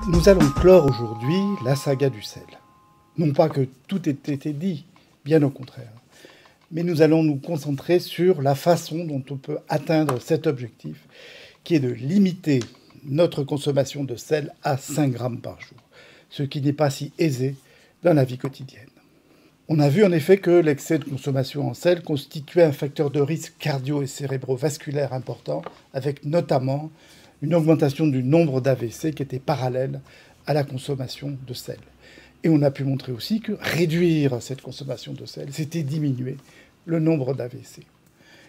Nous allons clore aujourd'hui la saga du sel. Non pas que tout ait été dit, bien au contraire. Mais nous allons nous concentrer sur la façon dont on peut atteindre cet objectif, qui est de limiter notre consommation de sel à 5 grammes par jour, ce qui n'est pas si aisé dans la vie quotidienne. On a vu en effet que l'excès de consommation en sel constituait un facteur de risque cardio- et cérébrovasculaire important, avec notamment une augmentation du nombre d'AVC qui était parallèle à la consommation de sel. Et on a pu montrer aussi que réduire cette consommation de sel, c'était diminuer le nombre d'AVC.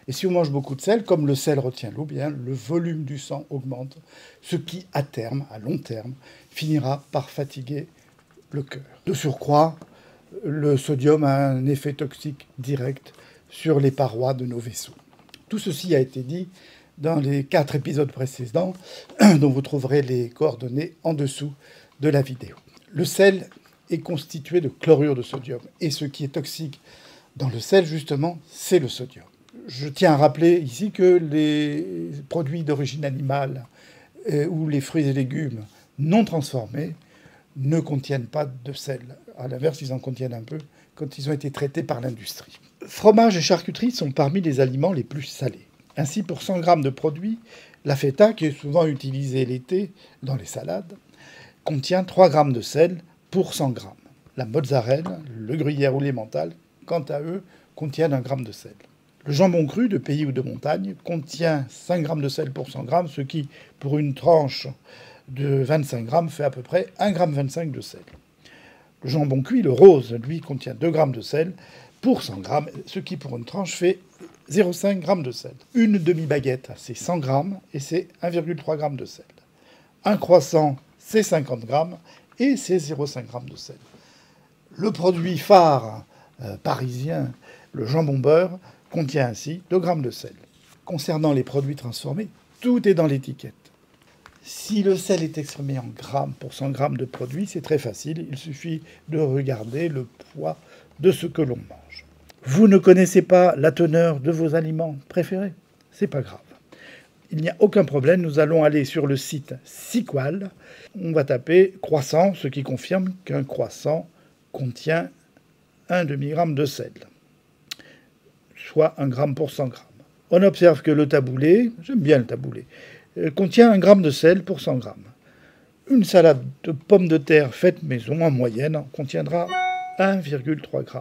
Et si on mange beaucoup de sel, comme le sel retient l'eau, bien le volume du sang augmente, ce qui, à terme, à long terme, finira par fatiguer le cœur. De surcroît, le sodium a un effet toxique direct sur les parois de nos vaisseaux. Tout ceci a été dit dans les 4 épisodes précédents, dont vous trouverez les coordonnées en dessous de la vidéo. Le sel est constitué de chlorure de sodium. Et ce qui est toxique dans le sel, justement, c'est le sodium. Je tiens à rappeler ici que les produits d'origine animale ou les fruits et légumes non transformés ne contiennent pas de sel. À l'inverse, ils en contiennent un peu quand ils ont été traités par l'industrie. Fromage et charcuterie sont parmi les aliments les plus salés. Ainsi, pour 100 grammes de produits, la feta, qui est souvent utilisée l'été dans les salades, contient 3 grammes de sel pour 100 grammes. La mozzarella, le gruyère ou l'emmental, quant à eux, contiennent 1 gramme de sel. Le jambon cru de pays ou de montagne contient 5 grammes de sel pour 100 grammes, ce qui, pour une tranche de 25 grammes, fait à peu près 1,25 g de sel. Le jambon cuit, le rose, lui, contient 2 grammes de sel pour 100 grammes, ce qui, pour une tranche, fait 0,5 g de sel. Une demi-baguette, c'est 100 grammes et c'est 1,3 g de sel. Un croissant, c'est 50 grammes et c'est 0,5 g de sel. Le produit phare parisien, le jambon beurre, contient ainsi 2 grammes de sel. Concernant les produits transformés, tout est dans l'étiquette. Si le sel est exprimé en grammes pour 100 grammes de produit, c'est très facile. Il suffit de regarder le poids de ce que l'on mange. Vous ne connaissez pas la teneur de vos aliments préférés? C'est pas grave. Il n'y a aucun problème. Nous allons aller sur le site Siqual. On va taper croissant, ce qui confirme qu'un croissant contient 1 demi-gramme de sel, soit 1 gramme pour 100 grammes. On observe que le taboulé, j'aime bien le taboulé, contient 1 gramme de sel pour 100 grammes. Une salade de pommes de terre faite maison, en moyenne, contiendra 1,3 g.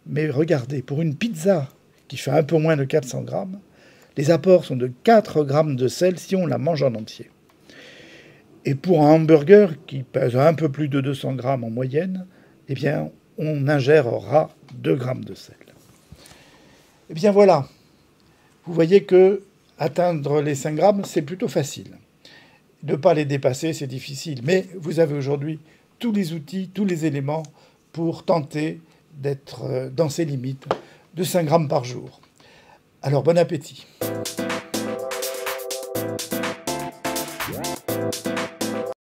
Mais regardez, pour une pizza qui fait un peu moins de 400 grammes, les apports sont de 4 grammes de sel si on la mange en entier. Et pour un hamburger qui pèse un peu plus de 200 grammes en moyenne, eh bien, on ingérera 2 grammes de sel. Eh bien voilà, vous voyez que atteindre les 5 grammes, c'est plutôt facile. Ne pas les dépasser, c'est difficile. Mais vous avez aujourd'hui tous les outils, tous les éléments pour tenter d'être dans ces limites de 5 grammes par jour. Alors bon appétit.